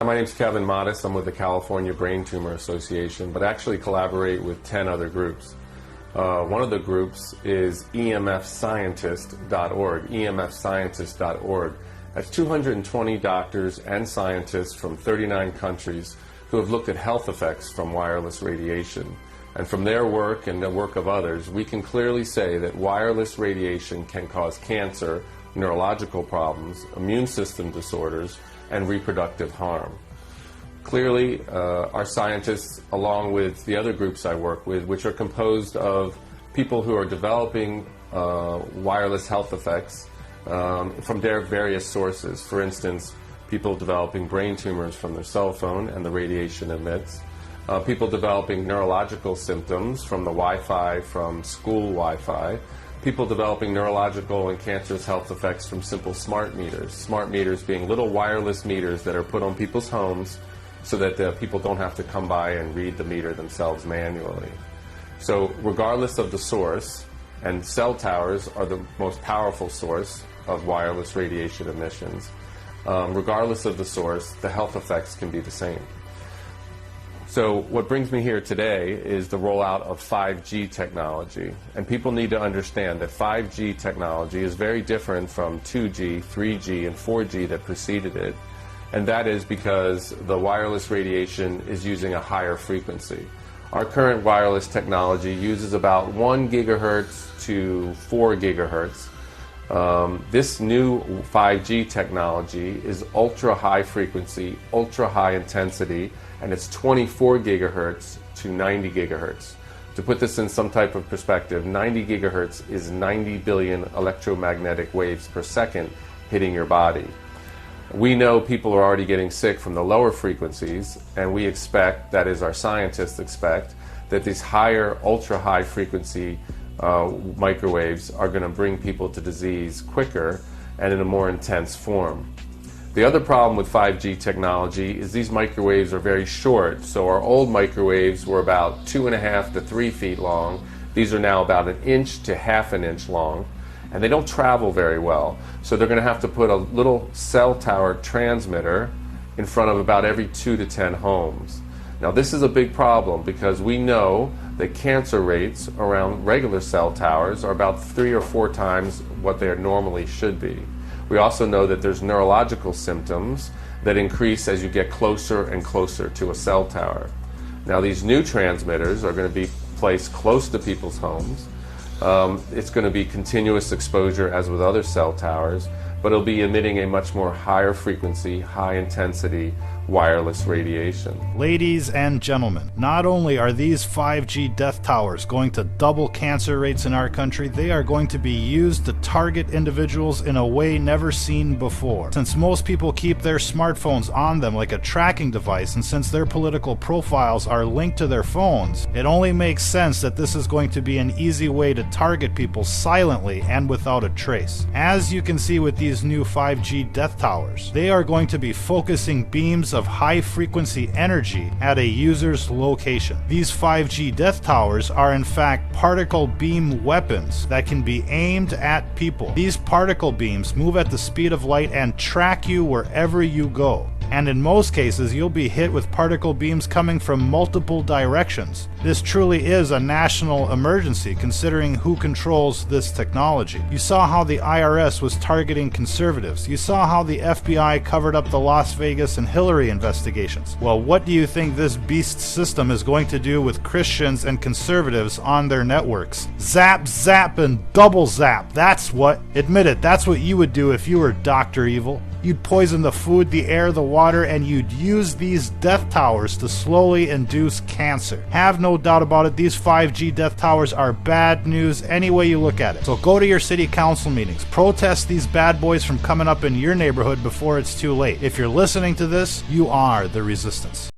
My name is Kevin Modis. I'm with the California Brain Tumor Association, but actually collaborate with 10 other groups. One of the groups is emfscientist.org, emfscientist.org. That's 220 doctors and scientists from 39 countries who have looked at health effects from wireless radiation. And from their work and the work of others, we can clearly say that wireless radiation can cause cancer, neurological problems, immune system disorders, and reproductive harm. Clearly, our scientists, along with the other groups I work with, which are composed of people who are developing wireless health effects from their various sources. For instance, people developing brain tumors from their cell phone and the radiation emits. People developing neurological symptoms from the Wi-Fi, from school Wi-Fi. People developing neurological and cancerous health effects from simple smart meters. Smart meters being little wireless meters that are put on people's homes so that people don't have to come by and read the meter themselves manually. So regardless of the source, and cell towers are the most powerful source of wireless radiation emissions, regardless of the source, the health effects can be the same. So what brings me here today is the rollout of 5G technology. And people need to understand that 5G technology is very different from 2G, 3G, and 4G that preceded it. And that is because the wireless radiation is using a higher frequency. Our current wireless technology uses about 1 gigahertz to 4 gigahertz. This new 5G technology is ultra high frequency, ultra high intensity, and it's 24 gigahertz to 90 gigahertz. To put this in some type of perspective, 90 gigahertz is 90 billion electromagnetic waves per second hitting your body. We know people are already getting sick from the lower frequencies, and we expect, that is our scientists expect, that these higher ultra high frequency microwaves are going to bring people to disease quicker and in a more intense form. The other problem with 5G technology is these microwaves are very short. So our old microwaves were about 2.5 to 3 feet long. These are now about 1 inch to half an inch long, and they don't travel very well. So they're going to have to put a little cell tower transmitter in front of about every 2 to 10 homes. Now this is a big problem because we know that cancer rates around regular cell towers are about 3 or 4 times what they normally should be. We also know that there's neurological symptoms that increase as you get closer and closer to a cell tower. Now these new transmitters are going to be placed close to people's homes. It's going to be continuous exposure as with other cell towers, but it'll be emitting a much more higher frequency, high intensity wireless radiation. Ladies and gentlemen, not only are these 5G death towers going to double cancer rates in our country, they are going to be used to target individuals in a way never seen before. Since most people keep their smartphones on them like a tracking device, and since their political profiles are linked to their phones, it only makes sense that this is going to be an easy way to target people silently and without a trace. As you can see with these new 5G death towers, they are going to be focusing beams of high-frequency energy at a user's location. These 5G death towers are in fact particle beam weapons that can be aimed at people. These particle beams move at the speed of light and track you wherever you go. And in most cases, you'll be hit with particle beams coming from multiple directions. This truly is a national emergency considering who controls this technology. You saw how the IRS was targeting conservatives. You saw how the FBI covered up the Las Vegas and Hillary investigations. Well, what do you think this beast system is going to do with Christians and conservatives on their networks? Zap, zap, and double zap. That's what. Admit it, that's what you would do if you were Dr. Evil. You'd poison the food, the air, the water, and you'd use these death towers to slowly induce cancer. Have no doubt about it, these 5G death towers are bad news any way you look at it. So go to your city council meetings. Protest these bad boys from coming up in your neighborhood before it's too late. If you're listening to this, you are the resistance.